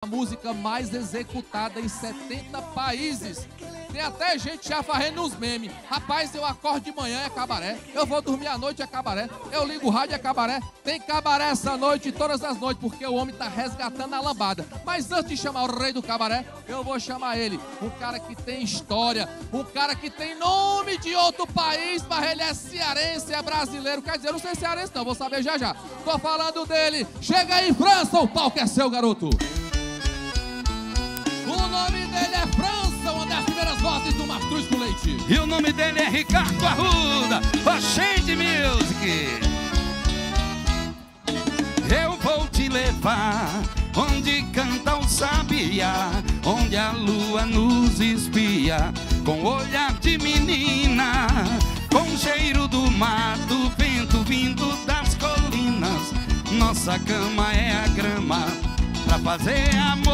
A música mais executada em 70 países. Tem até gente já fazendo uns memes. Rapaz, eu acordo de manhã, é cabaré. Eu vou dormir à noite, é cabaré. Eu ligo o rádio, é cabaré. Tem cabaré essa noite, todas as noites, porque o homem tá resgatando a lambada. Mas antes de chamar o rei do cabaré, eu vou chamar ele. Um cara que tem história, um cara que tem nome de outro país, mas ele é cearense, é brasileiro. Quer dizer, eu não sei cearense não, vou saber já já. Tô falando dele. Chega aí, França, o palco é seu, garoto. O nome dele é França, uma das primeiras vozes do Mastruz com Leite. E o nome dele é Ricardo Arruda, Oxente Music. Eu vou te levar onde canta o sabiá, onde a lua nos espia, com olhar de menina, com o cheiro do mato, vento vindo das colinas. Nossa cama é a grama pra fazer amor.